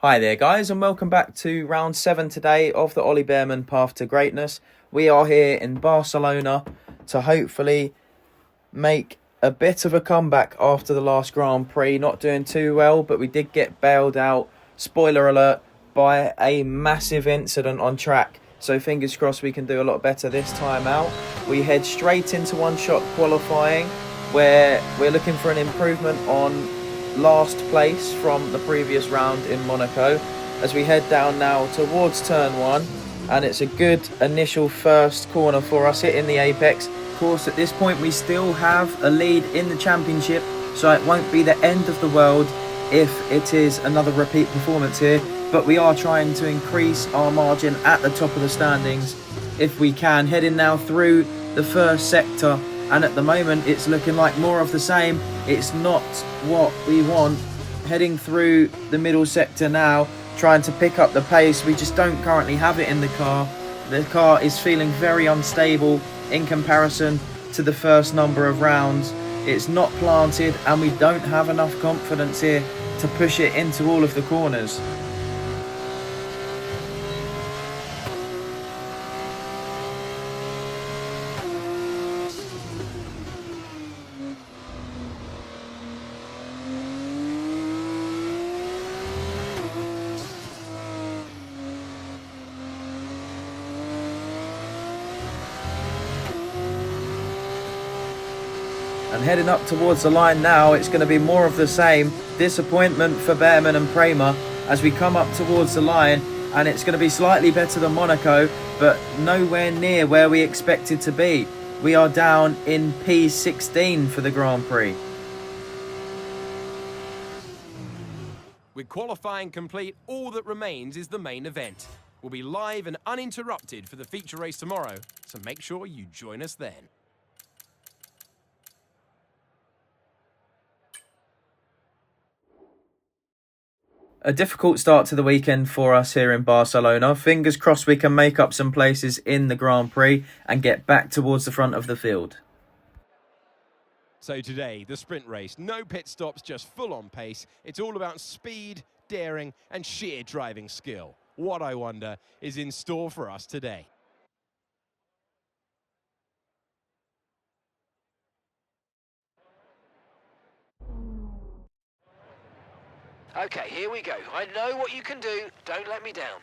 Hi there guys, and welcome back to round 7 today of the Ollie Bearman Path to Greatness. We are here in Barcelona to hopefully make a bit of a comeback after the last Grand Prix. Not doing too well, but we did get bailed out, spoiler alert, by a massive incident on track. So fingers crossed we can do a lot better this time out. We head straight into one-shot qualifying, where we're looking for an improvement on last place from the previous round in Monaco, as we head down now towards turn 1, and it's a good initial first corner for us hitting the apex. Of course, at this point we still have a lead in the championship, so it won't be the end of the world if it is another repeat performance here, but we are trying to increase our margin at the top of the standings if we can. Heading now through the first sector, and at the moment it's looking like more of the same. It's not what we want. Heading through the middle sector now, trying to pick up the pace. We just don't currently have it in the car. The car is feeling very unstable in comparison to the first number of rounds. It's not planted, and we don't have enough confidence here to push it into all of the corners. And heading up towards the line now, it's going to be more of the same. Disappointment for Bearman and Prema as we come up towards the line, and it's going to be slightly better than Monaco, but nowhere near where we expected to be. We are down in P16 for the Grand Prix. With qualifying complete, all that remains is the main event. We'll be live and uninterrupted for the feature race tomorrow, so make sure you join us then. A difficult start to the weekend for us here in Barcelona. Fingers crossed we can make up some places in the Grand Prix and get back towards the front of the field. So today, the sprint race, no pit stops, just full on pace. It's all about speed, daring, and sheer driving skill. What, I wonder, is in store for us today? Okay, here we go. I know what you can do. Don't let me down.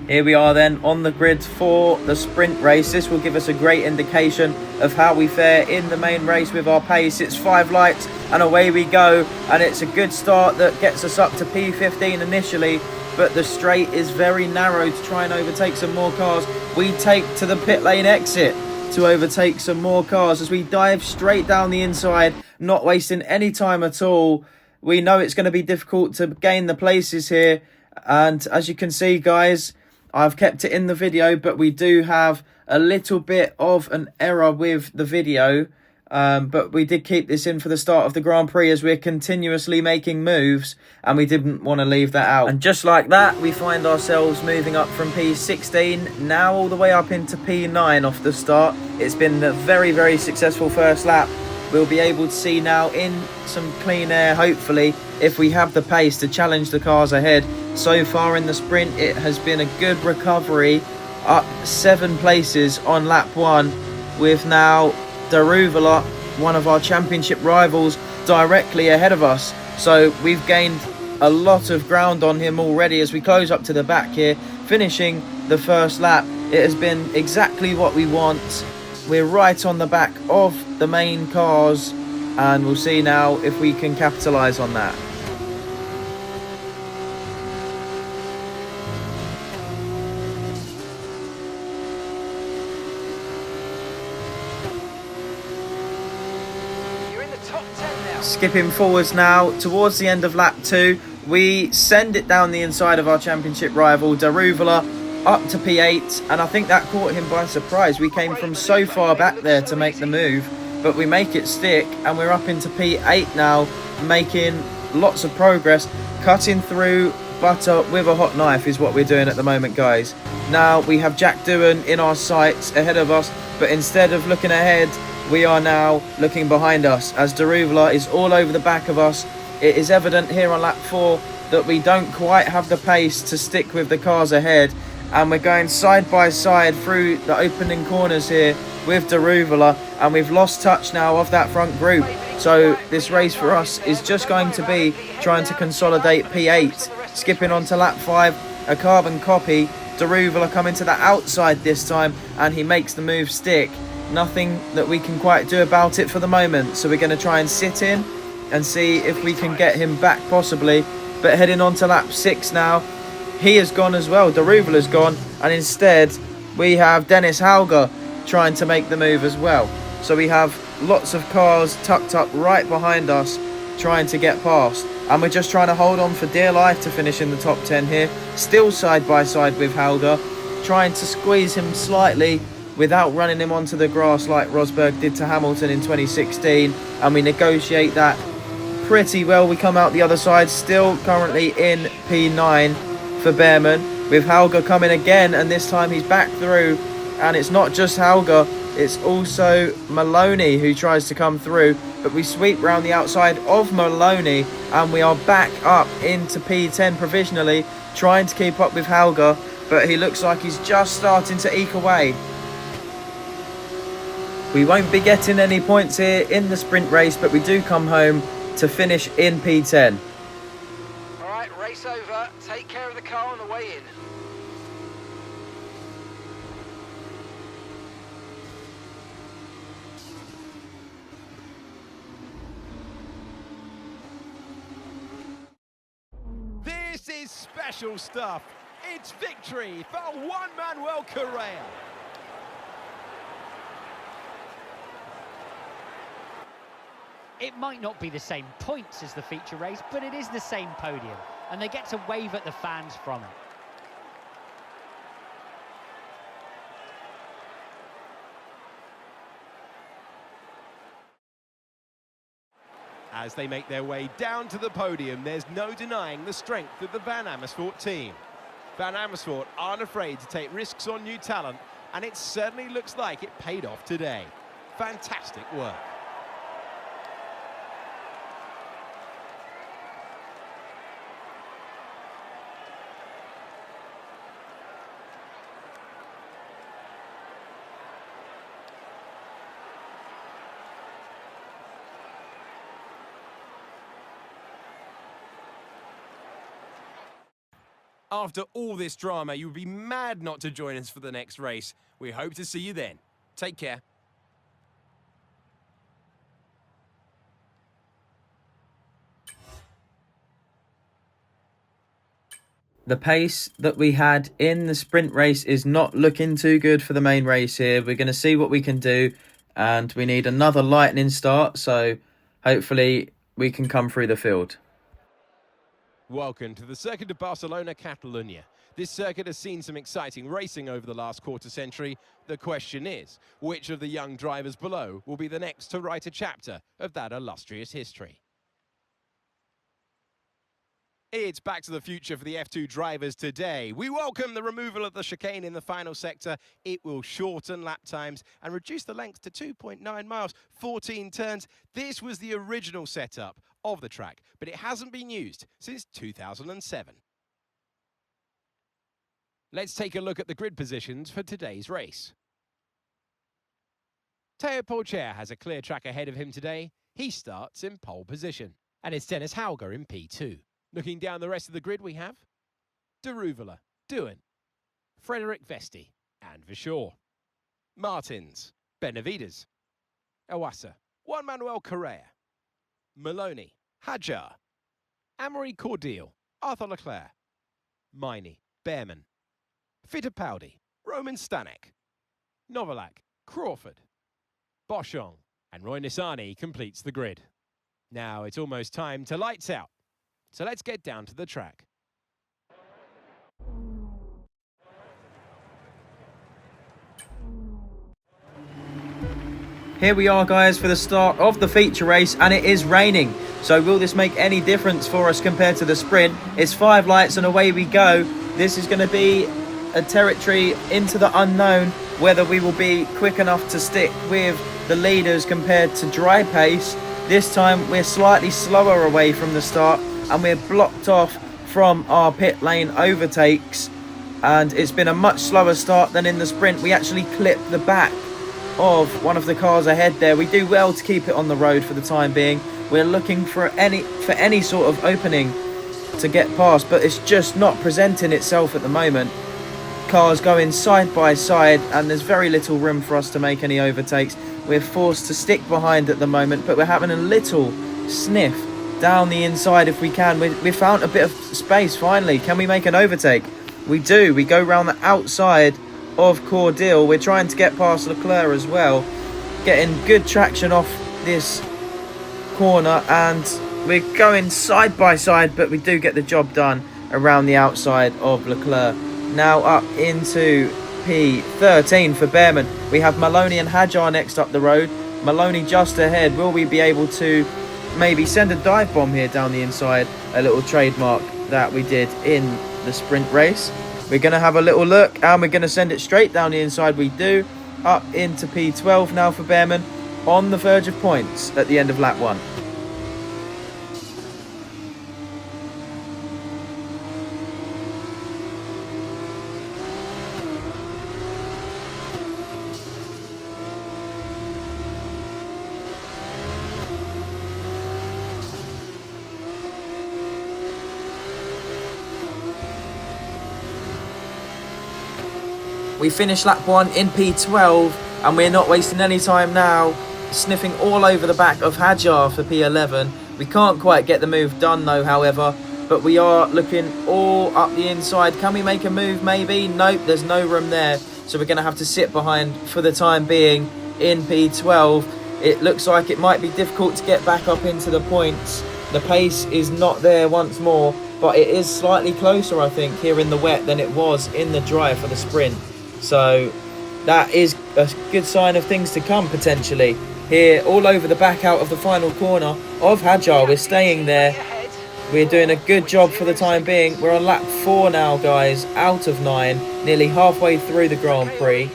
Here we are then on the grid for the sprint race. This will give us a great indication of how we fare in the main race with our pace. It's 5 lights and away we go, and it's a good start that gets us up to P15 initially, but the straight is very narrow to try and overtake some more cars. We take to the pit lane exit to overtake some more cars as we dive straight down the inside, not wasting any time at all. We know it's going to be difficult to gain the places here, and as you can see guys, I've kept it in the video, but we do have a little bit of an error with the video, but we did keep this in for the start of the Grand Prix as we're continuously making moves, and we didn't want to leave that out. And just like that, we find ourselves moving up from P16 now all the way up into P9 off the start. It's been a very, very successful first lap. We'll be able to see now in some clean air, hopefully, if we have the pace to challenge the cars ahead. So far in the sprint, it has been a good recovery, up 7 places on lap 1, with now Daruvala, one of our championship rivals, directly ahead of us. So we've gained a lot of ground on him already as we close up to the back here, finishing the first lap. It has been exactly what we want. We're right on the back of the main cars, and we'll see now if we can capitalise on that. You're in the top 10 now. Skipping forwards now towards the end of lap 2, we send it down the inside of our championship rival Daruvala up to P8, and I think that caught him by surprise. We came from so far back there to make the move, but we make it stick, and we're up into P8 now, making lots of progress, cutting through butter with a hot knife is what we're doing at the moment, guys. Now we have Jack Doohan in our sights ahead of us, but instead of looking ahead, we are now looking behind us as Daruvula is all over the back of us. It is evident here on lap 4 that we don't quite have the pace to stick with the cars ahead, and we're going side by side through the opening corners here with Daruvula, and we've lost touch now of that front group. So this race for us is just going to be trying to consolidate P8, skipping on to lap 5, a carbon copy. Daruvula coming to the outside this time, and he makes the move stick. Nothing that we can quite do about it for the moment, so we're going to try and sit in and see if we can get him back possibly. But heading on to lap 6 now, he has gone as well. Daruvala's gone, and instead we have Dennis Hauger trying to make the move as well. So we have lots of cars tucked up right behind us trying to get past, and we're just trying to hold on for dear life to finish in the top 10 here, still side by side with Hauger, trying to squeeze him slightly without running him onto the grass like Rosberg did to Hamilton in 2016, and we negotiate that pretty well. We come out the other side, still currently in P9 for Bearman, with Hauger coming again, and this time he's back through, and it's not just Hauger, it's also Maloney who tries to come through, but we sweep round the outside of Maloney, and we are back up into P10 provisionally, trying to keep up with Hauger, but he looks like he's just starting to eke away. We won't be getting any points here in the sprint race, but we do come home to finish in P10. All right, race over. Take care of the car on the way in. This is special stuff. It's victory for Juan Manuel Correa. It might not be the same points as the feature race, but it is the same podium, and they get to wave at the fans from it. As they make their way down to the podium, there's no denying the strength of the Van Amersfoort team. Van Amersfoort aren't afraid to take risks on new talent, and it certainly looks like it paid off today. Fantastic work. After all this drama, you would be mad not to join us for the next race. We hope to see you then. Take care. The pace that we had in the sprint race is not looking too good for the main race here. We're going to see what we can do, and we need another lightning start, so hopefully we can come through the field. Welcome to the Circuit of Barcelona, Catalunya. This circuit has seen some exciting racing over the last quarter century. The question is, which of the young drivers below will be the next to write a chapter of that illustrious history? It's back to the future for the F2 drivers today. We welcome the removal of the chicane in the final sector. It will shorten lap times and reduce the length to 2.9 miles, 14 turns. This was the original setup of the track, but it hasn't been used since 2007. Let's take a look at the grid positions for today's race. Teo Pourchaire has a clear track ahead of him today. He starts in pole position, and it's Dennis Hauger in P2. Looking down the rest of the grid, we have Daruvula, Doohan, Frederick Vesti, and Vishaw. Martins, Benavides, Awasa, Juan Manuel Correa, Maloney, Hajar, Amory Cordial, Arthur Leclerc, Miney, Bearman, Fittipaldi, Roman Stanek, Novalak, Crawford, Boschong, and Roy Nissany completes the grid. Now it's almost time to lights out. So let's get down to the track. Here we are, guys, for the start of the feature race, and it is raining. So will this make any difference for us compared to the sprint? It's 5 lights and away we go. This is going to be a territory into the unknown, whether we will be quick enough to stick with the leaders compared to dry pace. This time we're slightly slower away from the start and we're blocked off from our pit lane overtakes, and it's been a much slower start than in the sprint. We actually clipped the back of one of the cars ahead there. We do well to keep it on the road for the time being. We're looking for any sort of opening to get past, but it's just not presenting itself at the moment. Cars going side by side and there's very little room for us to make any overtakes. We're forced to stick behind at the moment, but we're having a little sniff down the inside if we can. We found a bit of space finally. Can we make an overtake? We do. We go round the outside of Cordeal. We're trying to get past Leclerc as well, getting good traction off this corner, and we're going side by side, but we do get the job done around the outside of Leclerc. Now up into P13 for Bearman. We have Maloney and Hadjar next up the road. Maloney just ahead. Will we be able to maybe send a dive bomb here down the inside? A little trademark that we did in the sprint race. We're going to have a little look and we're going to send it straight down the inside. We do. Up into P12 now for Bearman, on the verge of points at the end of lap 1. We finish lap 1 in P12 and we're not wasting any time now, sniffing all over the back of Hadjar for P11. We can't quite get the move done though, however, but we are looking all up the inside. Can we make a move maybe? Nope, there's no room there, so we're going to have to sit behind for the time being in P12. It looks like it might be difficult to get back up into the points. The pace is not there once more, but it is slightly closer, I think, here in the wet than it was in the dry for the sprint. So that is a good sign of things to come potentially. Here, all over the back out of the final corner of Hadjar, we're staying there. We're doing a good job for the time being. We're on lap 4 now, guys, out of 9, nearly halfway through the Grand Prix.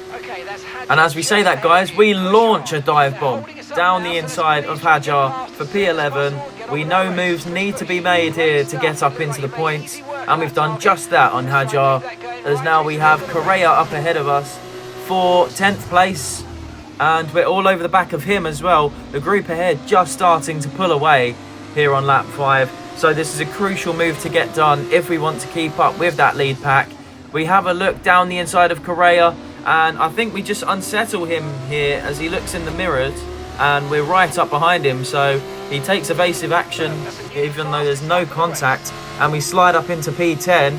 And as we say that, guys, we launch a dive bomb down the inside of Hadjar for P11. We know moves need to be made here to get up into the points, and we've done just that on Hadjar, as now we have Correa up ahead of us for 10th place, and we're all over the back of him as well. The group ahead just starting to pull away here on lap 5, so this is a crucial move to get done if we want to keep up with that lead pack. We have a look down the inside of Correa, and I think we just unsettle him here as he looks in the mirrors, and we're right up behind him, so he takes evasive action even though there's no contact, and we slide up into P10,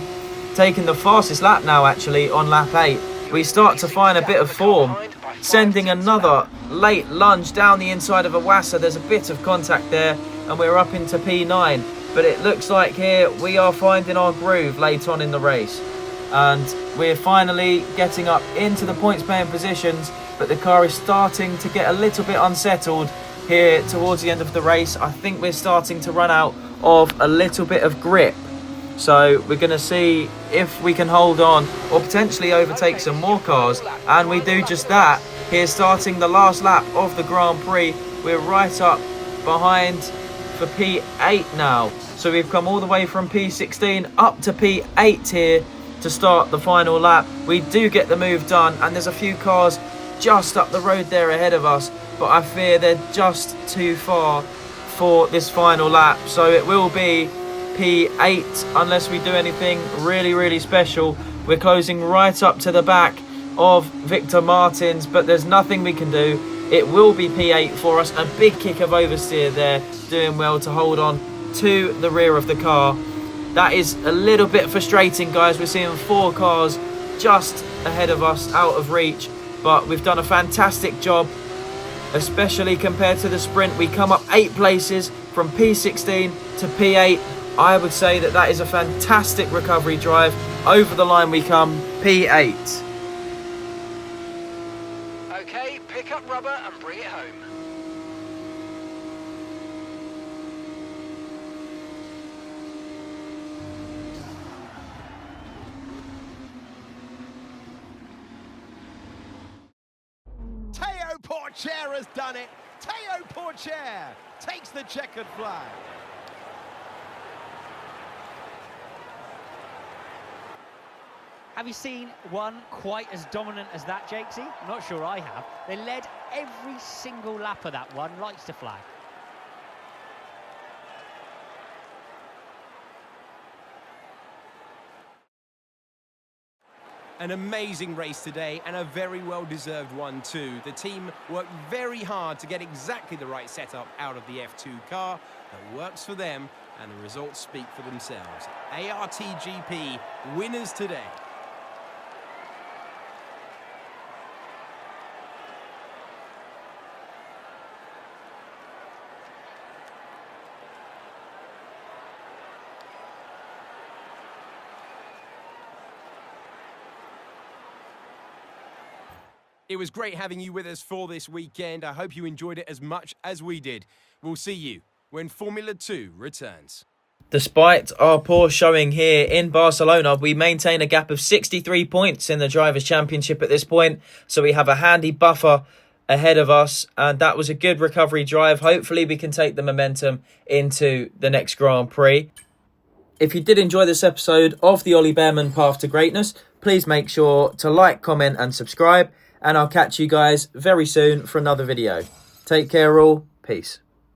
taking the fastest lap now actually on lap 8. We start to find a bit of form, sending another late lunge down the inside of Awasa. There's a bit of contact there and we're up into P9, but it looks like here we are finding our groove late on in the race, and we're finally getting up into the points paying positions, but the car is starting to get a little bit unsettled here towards the end of the race. I think we're starting to run out of a little bit of grip, so we're going to see if we can hold on or potentially overtake some more cars, and we do just that here starting the last lap of the Grand Prix. We're right up behind for P8 now, so we've come all the way from P16 up to P8 here to start the final lap. We do get the move done, and there's a few cars just up the road there ahead of us, but I fear they're just too far for this final lap, so it will be P8 unless we do anything really special. We're closing right up to the back of Victor Martins, but there's nothing we can do. It will be P8 for us. A big kick of oversteer there, doing well to hold on to the rear of the car. That is a little bit frustrating, guys. We're seeing 4 cars just ahead of us, out of reach, but we've done a fantastic job, especially compared to the sprint. We come up 8 places from P16 to P8. I would say that that is a fantastic recovery drive. Over the line we come, P8. Okay, pick up rubber and bring it home. Pourchaire has done it. Teo Pourchaire takes the checkered flag. Have you seen one quite as dominant as that, Jakesy? I'm not sure I have. They led every single lap of that one, lights to flag. An amazing race today, and a very well-deserved one too. The team worked very hard to get exactly the right setup out of the F2 car that works for them, and the results speak for themselves. ARTGP winners today. It was great having you with us for this weekend. I hope you enjoyed it as much as we did. We'll see you when Formula 2 returns. Despite our poor showing here in Barcelona, we maintain a gap of 63 points in the Drivers' Championship at this point. So we have a handy buffer ahead of us, and that was a good recovery drive. Hopefully we can take the momentum into the next Grand Prix. If you did enjoy this episode of the Ollie Bearman Path to Greatness, please make sure to like, comment and subscribe. And I'll catch you guys very soon for another video. Take care all. Peace.